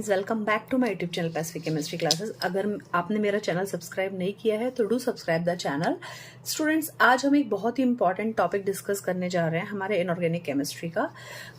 Guys, welcome back to my YouTube channel Pacific chemistry classes. अगर आपने मेरा channel subscribe नहीं किया है तो do subscribe the channel. Students, आज हम एक बहुत ही इंपॉर्टेंट टॉपिक डिस्कस करने जा रहे हैं हमारे इनऑर्गेनिक केमिस्ट्री का,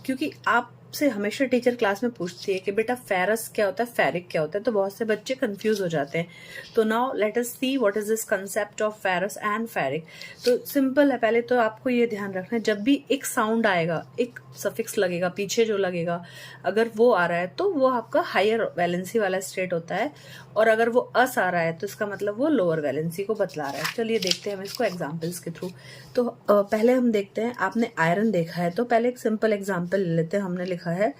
क्योंकि आपसे हमेशा टीचर क्लास में पूछती है कि बेटा फेरस क्या होता है, फेरिक क्या होता है, तो बहुत से बच्चे कंफ्यूज हो जाते हैं। तो now let us see what is this concept of ferrous and ferric. तो सिंपल है, पहले तो आपको ये ध्यान रखना है, जब भी एक साउंड आएगा, एक सफिक्स लगेगा, पीछे जो लगेगा, अगर वो आ रहा है तो वो आपका हायर वैलेंसी वाला स्टेट होता है, और अगर वो अस आ रहा है तो इसका मतलब वो लोअर वैलेंसी को बतला रहा है। चलिए देखते हैं हम इसको एग्जांपल्स के थ्रू। तो पहले हम देखते हैं, आपने आयरन देखा है तो पहले एक सिंपल एग्जांपल ले लेते हैं। हमने लिखा है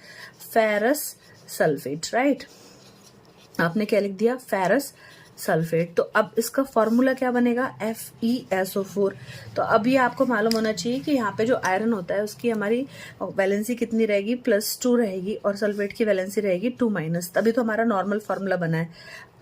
फेरस सल्फेट, राइट। आपने क्या लिख दिया, फेरस सल्फेट। तो अब इसका फॉर्मूला क्या बनेगा, FeSO4। तो अब ये आपको मालूम होना चाहिए कि यहाँ पे जो आयरन होता है उसकी हमारी वैलेंसी कितनी रहेगी, +2 रहेगी, और सल्फेट की वैलेंसी रहेगी 2-, तभी तो हमारा नॉर्मल फॉर्मूला बना है।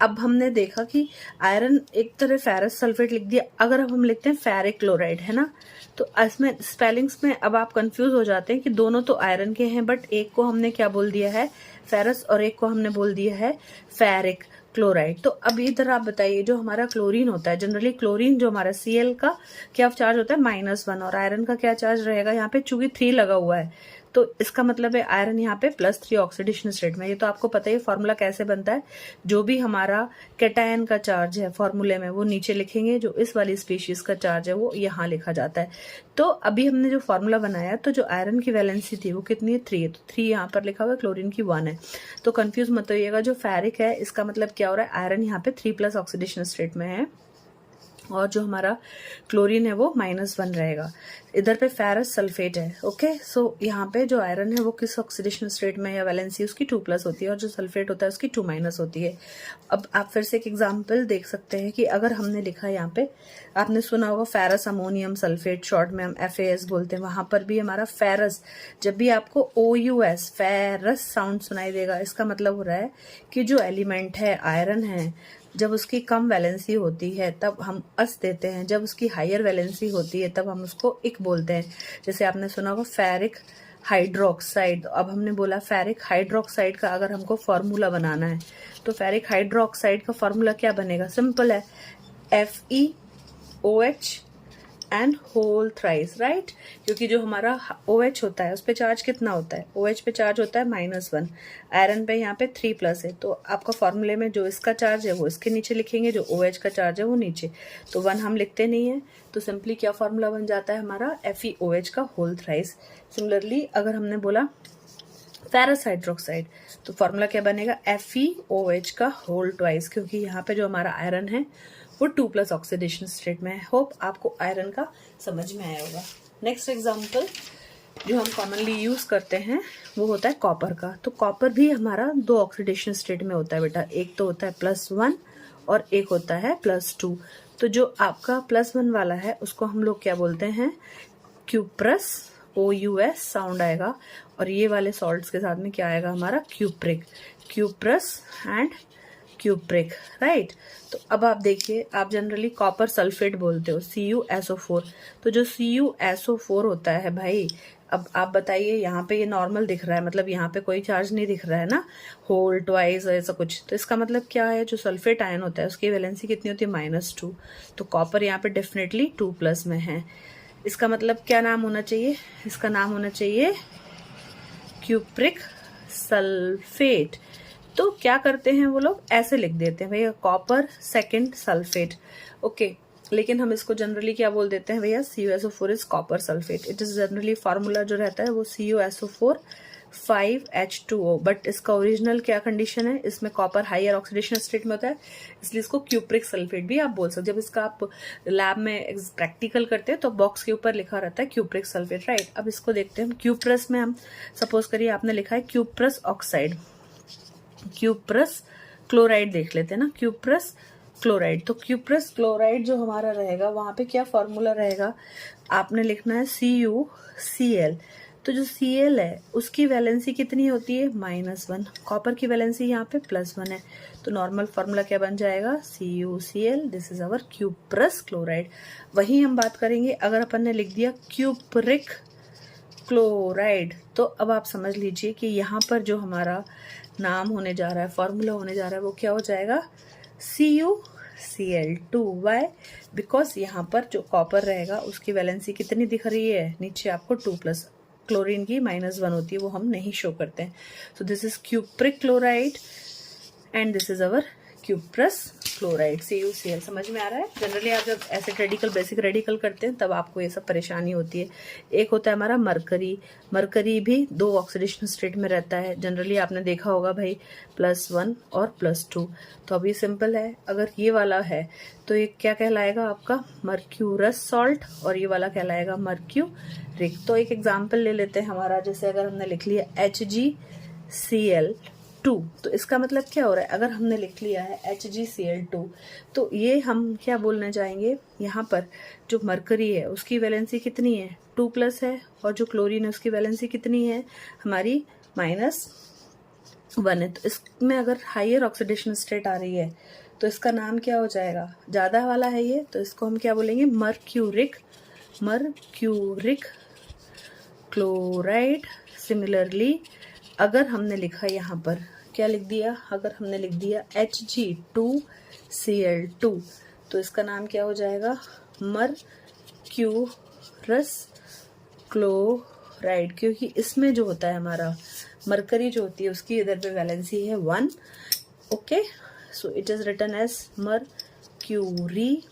अब हमने देखा कि आयरन एक तरह फेरस सल्फेट लिख दिया, अगर अब हम लिखते हैं फेरिक क्लोराइड, है ना, तो इसमें स्पेलिंग्स में अब आप कंफ्यूज हो जाते हैं कि दोनों तो आयरन के हैं, बट एक को हमने क्या बोल दिया है, फेरस, और एक को हमने बोल दिया है फेरिक क्लोराइड। तो अब इधर आप बताइए, जो हमारा क्लोरीन होता है, जनरली क्लोरीन जो हमारा Cl का क्या चार्ज होता है, -1, और आयरन का क्या चार्ज रहेगा, यहाँ पे चूंकि 3 लगा हुआ है तो इसका मतलब है आयरन यहाँ पे +3 ऑक्सीडेशन स्टेट में। ये तो आपको पता ही फॉर्मूला कैसे बनता है, जो भी हमारा कैटायन का चार्ज है फॉर्मूले में वो नीचे लिखेंगे, जो इस वाली स्पीशीज का चार्ज है वो यहाँ लिखा जाता है। तो अभी हमने जो फॉर्मूला बनाया, तो जो आयरन की वैलेंसी थी वो कितनी है, 3 है, तो 3 यहाँ पर लिखा हुआ है, क्लोरीन की 1 है। तो कंफ्यूज मत होइएगा, जो फेरिक है इसका मतलब क्या हो रहा है, आयरन यहाँ पे 3+ ऑक्सीडेशन स्टेट में है, और जो हमारा क्लोरीन है वो -1 रहेगा। इधर पे फेरस सल्फेट है, ओके। सो यहाँ पे जो आयरन है वो किस ऑक्सीडेशन स्टेट में, या वैलेंसी उसकी 2+ होती है, और जो सल्फेट होता है उसकी 2- होती है। अब आप फिर से एक एग्जांपल देख सकते हैं कि अगर हमने लिखा है यहाँ पे, आपने सुना होगा फेरस अमोनियम सल्फेट, शॉर्ट में हम FAS बोलते हैं, वहां पर भी हमारा फेरस, जब भी आपको OUS फेरस साउंड सुनाई देगा, इसका मतलब हो रहा है कि जो एलिमेंट है, आयरन है, जब उसकी कम वैलेंसी होती है तब हम अस देते हैं, जब उसकी हायर वैलेंसी होती है तब हम उसको इक बोलते हैं। जैसे आपने सुना होगा फेरिक हाइड्रोक्साइड, अब हमने बोला फेरिक हाइड्रोक्साइड का अगर हमको फॉर्मूला बनाना है, तो फेरिक हाइड्रोक्साइड का फॉर्मूला क्या बनेगा, सिंपल है, FeOH and whole thrice, right. क्योंकि जो हमारा OH होता है उस पे चार्ज कितना होता है, OH पे चार्ज होता है -1, आयरन पे यहाँ पे 3+ है, तो आपका फॉर्मूले में जो इसका चार्ज है वो इसके नीचे लिखेंगे, जो OH का चार्ज है वो नीचे, तो 1 हम लिखते नहीं है, तो सिंपली क्या फॉर्मूला बन जाता है हमारा, FeOH का होल थ्राइस। सिमिलरली अगर हमने बोला फेरस हाइड्रोक्साइड, तो फॉर्मूला क्या बनेगा, FeOH का होल ट्वाइस, क्योंकि यहाँ पे जो हमारा आयरन है वो 2+ ऑक्सीडेशन स्टेट में है। होप आपको आयरन का समझ में आया होगा। नेक्स्ट एग्जांपल जो हम कॉमनली यूज करते हैं वो होता है कॉपर का। तो कॉपर भी हमारा 2 ऑक्सीडेशन स्टेट में होता है बेटा, एक तो होता है +1 और एक होता है +2। तो जो आपका +1 वाला है उसको हम लोग क्या बोलते हैं, क्यूप्रस, OUS साउंड आएगा, और ये वाले सॉल्ट्स के साथ में क्या आएगा हमारा, cupric, cuprous and cupric, right. तो अब आप देखिए, आप जनरली कॉपर सल्फेट बोलते हो, CuSO4। तो जो CuSO4 होता है भाई, अब आप बताइए, यहाँ पे ये नॉर्मल दिख रहा है, मतलब यहाँ पे कोई चार्ज नहीं दिख रहा है ना, होल ट्वाइस ऐसा कुछ, तो इसका मतलब क्या है, जो सल्फेट आयन होता है उसकी वैलेंसी कितनी होती है, -2। तो कॉपर यहाँ पे डेफिनेटली 2+ में है। इसका मतलब क्या नाम होना चाहिए, इसका नाम होना चाहिए क्यूप्रिक सल्फेट। तो क्या करते हैं वो लोग, ऐसे लिख देते हैं भैया, कॉपर सेकंड सल्फेट, ओके। लेकिन हम इसको जनरली क्या बोल देते हैं भैया, CuSO4 is copper sulphate. It is generally formula जो रहता है वो CuSO4 5H2O, बट इसका ओरिजिनल क्या कंडीशन है, इसमें कॉपर हायर ऑक्सीडेशन स्टेट में होता है, इसलिए इसको क्यूप्रिक सल्फेट भी आप बोल सकते। जब इसका आप लैब में प्रैक्टिकल करते हैं तो बॉक्स के ऊपर लिखा रहता है क्यूप्रिक सल्फेट, राइट। अब इसको देखते हैं, क्यूप्रस में हम सपोज करिए आपने लिखा है क्यूप्रस ऑक्साइड, क्यूप्रस क्लोराइड देख लेते हैं ना, क्यूप्रस क्लोराइड। तो क्यूप्रस क्लोराइड जो हमारा रहेगा वहां पे क्या फॉर्मूला रहेगा, आपने लिखना है CuCl। तो जो Cl है उसकी वैलेंसी कितनी होती है, -1, कॉपर की वैलेंसी यहाँ पे +1 है, तो नॉर्मल फॉर्मूला क्या बन जाएगा, CuCl, this is our cuprous chloride. वही हम बात करेंगे अगर अपन ने लिख दिया क्यूप्रिक क्लोराइड। तो अब आप समझ लीजिए कि यहाँ पर जो हमारा नाम होने जा रहा है, फॉर्मूला होने जा रहा है, वो क्या हो जाएगा, CuCl2। वाई? बिकॉज यहाँ पर जो कॉपर रहेगा उसकी वैलेंसी कितनी दिख रही है, नीचे आपको 2+, क्लोरीन की -1 होती है, वो हम नहीं शो करते हैं। So this is cupric chloride and this is our cuprous chloride, CuCl। समझ में आ रहा है? जनरली आप जब एसिड रेडिकल, बेसिक रेडिकल करते हैं तब आपको ये सब परेशानी होती है। एक होता है हमारा मरकरी, मरकरी भी 2 ऑक्सीडेशन स्टेट में रहता है। जनरली आपने देखा होगा भाई +1 और +2। तो अब ये सिंपल है, अगर ये वाला है तो ये क्या कहलाएगा आपका, मर्क्यूरस सॉल्ट, और ये वाला कहलाएगा मर्क्यूरिक। तो एक एग्जाम्पल ले लेते हैं हमारा, जैसे अगर हमने लिख लिया HgCl2, तो इसका मतलब क्या हो रहा है, अगर हमने लिख लिया है HgCl2 तो ये हम क्या बोलने जाएंगे, यहाँ पर जो मरकरी है उसकी वैलेंसी कितनी है, 2+ है, और जो क्लोरीन है उसकी वैलेंसी कितनी है, हमारी -1 है। तो इसमें अगर हायर ऑक्सीडेशन स्टेट आ रही है तो इसका नाम क्या हो जाएगा, ज़्यादा वाला है ये, तो इसको हम क्या बोलेंगे, मर्क्यूरिक क्लोराइड। सिमिलरली अगर हमने लिखा यहाँ पर क्या लिख दिया, अगर हमने लिख दिया Hg2Cl2 तो इसका नाम क्या हो जाएगा, मर्क्यूरस क्लोराइड, क्योंकि इसमें जो होता है हमारा मरकरी जो होती है उसकी इधर पे वैलेंसी है 1। Okay, so it is written as mercury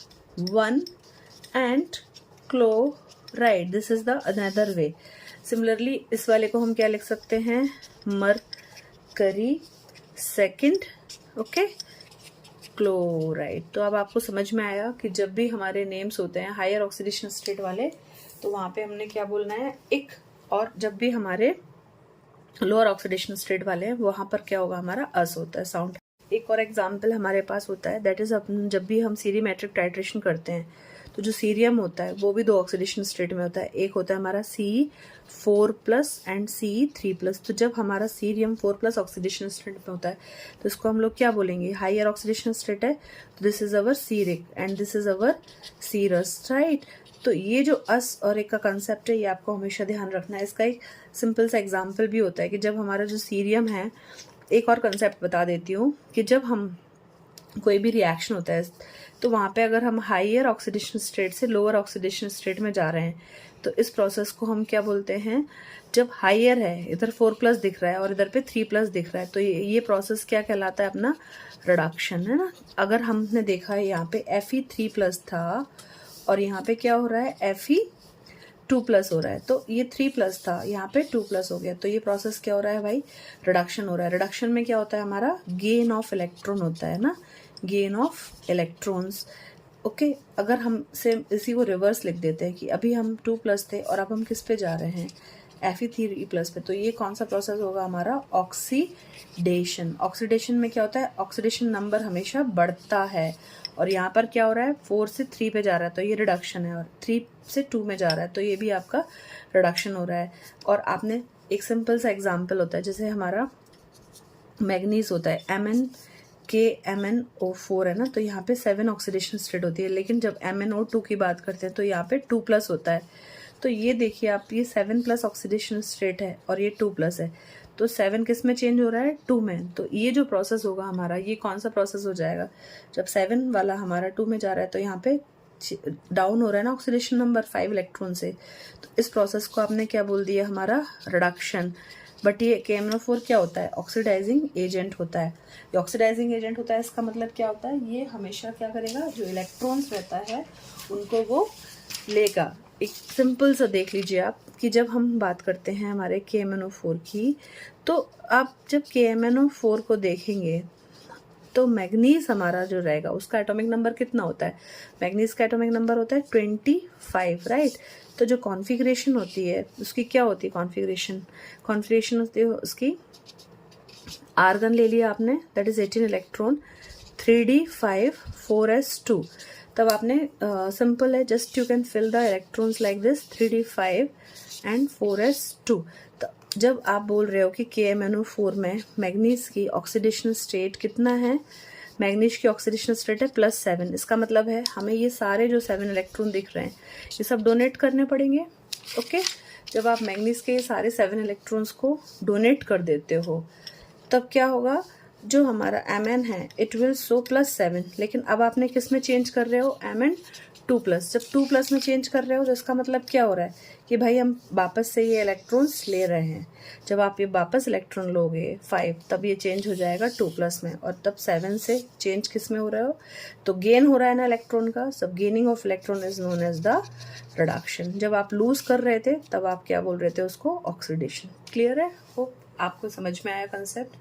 1 and chloride. This is the another way. Similarly इस वाले को हम क्या लिख सकते हैं, मरकरी 2, ओके, क्लोराइड। तो अब आपको समझ में आया कि जब भी हमारे नेम्स होते हैं हायर ऑक्सीडेशन स्टेट वाले तो वहां पे हमने क्या बोलना है, इक, और जब भी हमारे लोअर ऑक्सीडेशन स्टेट वाले हैं वहां पर क्या होगा, हमारा अस होता है साउंड। एक और एग्जाम्पल हमारे पास होता है, दैट इज जब भी हम सीरीमेट्रिक टाइट्रेशन करते हैं तो जो सीरियम होता है वो भी 2 ऑक्सीडेशन स्टेट में होता है। एक होता है हमारा C4+ एंड C3+। तो जब हमारा सीरियम 4+ ऑक्सीडेशन स्टेट में होता है तो इसको हम लोग क्या बोलेंगे, हायर ऑक्सीडेशन स्टेट है, तो this is our ceric and this is our cerous, right. तो ये जो अस और एक का कंसेप्ट है ये आपको हमेशा ध्यान रखना है। इसका एक सिंपल सा एग्जाम्पल भी होता है कि जब हमारा जो सीरियम है, एक और कंसेप्ट बता देती हूँ कि जब हम कोई भी रिएक्शन होता है तो वहाँ पे अगर हम हायर ऑक्सीडेशन स्टेट से लोअर ऑक्सीडेशन स्टेट में जा रहे हैं तो इस प्रोसेस को हम क्या बोलते हैं, जब हायर है, इधर 4+ दिख रहा है और इधर पे 3+ दिख रहा है, तो ये प्रोसेस क्या कहलाता है, अपना रिडक्शन, है ना। अगर हमने देखा है यहाँ पे Fe3+ था और यहाँ पे क्या हो रहा है, Fe2+ हो रहा है, तो ये 3+ था, यहाँ पे 2+ हो गया, तो ये प्रोसेस क्या हो रहा है भाई, रिडक्शन हो रहा है। रिडक्शन में क्या होता है, हमारा गेन ऑफ इलेक्ट्रॉन होता है ना, गेन ऑफ इलेक्ट्रॉन्स। ओके, अगर हम से इसी को रिवर्स लिख देते हैं कि अभी हम 2+ थे और अब हम किस पे जा रहे हैं, Fe3+ पे, तो ये कौन सा प्रोसेस होगा, हमारा ऑक्सीडेशन। ऑक्सीडेशन में क्या होता है, ऑक्सीडेशन नंबर हमेशा बढ़ता है, और यहाँ पर क्या हो रहा है, 4 से 3 पे जा रहा है तो ये रिडक्शन है, और 3 से 2 में जा रहा है तो ये भी आपका रिडक्शन हो रहा है। और आपने एक सिंपल सा एग्जाम्पल होता है, जैसे हमारा मैग्नीज होता है MnKMnO4 है ना, तो यहाँ पे 7 ऑक्सीडेशन स्टेट होती है, लेकिन जब MnO2 की बात करते हैं तो यहाँ पे 2+ होता है। तो ये देखिए आप, ये 7+ ऑक्सीडेशन स्टेट है और ये 2+ है, तो 7 किस में चेंज हो रहा है, 2 में। तो ये जो प्रोसेस होगा हमारा, ये कौन सा प्रोसेस हो जाएगा, जब 7 वाला हमारा 2 में जा रहा है तो यहाँ पे डाउन हो रहा है ना ऑक्सीडेशन नंबर 5 इलेक्ट्रॉन से, तो इस प्रोसेस को आपने क्या बोल दिया, हमारा रिडक्शन। बट ये KMnO4 क्या होता है, ऑक्सीडाइजिंग एजेंट होता है। ये ऑक्सीडाइजिंग एजेंट होता है, इसका मतलब क्या होता है, ये हमेशा क्या करेगा, जो इलेक्ट्रॉन्स रहता है उनको वो लेगा। एक सिंपल सा देख लीजिए आप कि जब हम बात करते हैं हमारे KMnO4 की, तो आप जब KMnO4 को देखेंगे तो मैग्नीज हमारा जो रहेगा उसका एटॉमिक नंबर कितना होता है, मैग्नीज का एटॉमिक नंबर होता है 25, राइट। तो जो कॉन्फ़िगरेशन होती है उसकी क्या होती है, कॉन्फ़िगरेशन होती है उसकी, आर्गन ले लिया आपने, that is 18 electron, 3d5 4s2। तब आपने सिंपल है, just you can fill the electrons like this 3d5 and 4s2। जब आप बोल रहे हो कि KMnO4 में मैग्नीज की ऑक्सीडेशन स्टेट कितना है, मैग्नीज की ऑक्सीडेशन स्टेट है +7, इसका मतलब है हमें ये सारे जो 7 इलेक्ट्रॉन दिख रहे हैं ये सब डोनेट करने पड़ेंगे। ओके, जब आप मैग्नीज के सारे 7 इलेक्ट्रॉन्स को डोनेट कर देते हो तब क्या होगा, जो हमारा Mn है इट विल शो +7, लेकिन अब आपने किस में चेंज कर रहे हो, Mn2+। जब 2+ में चेंज कर रहे हो तो इसका मतलब क्या हो रहा है कि भाई हम वापस से ये इलेक्ट्रॉन्स ले रहे हैं। जब आप ये वापस इलेक्ट्रॉन लोगे 5, तब ये चेंज हो जाएगा 2+ में, और तब 7 से चेंज किस में हो रहे हो, तो गेन हो रहा है ना इलेक्ट्रॉन का। सब gaining of electron is known as the reduction. जब आप लूज कर रहे थे तब आप क्या बोल रहे थे उसको, ऑक्सीडेशन। क्लियर है? होप आपको समझ में आया कंसेप्ट।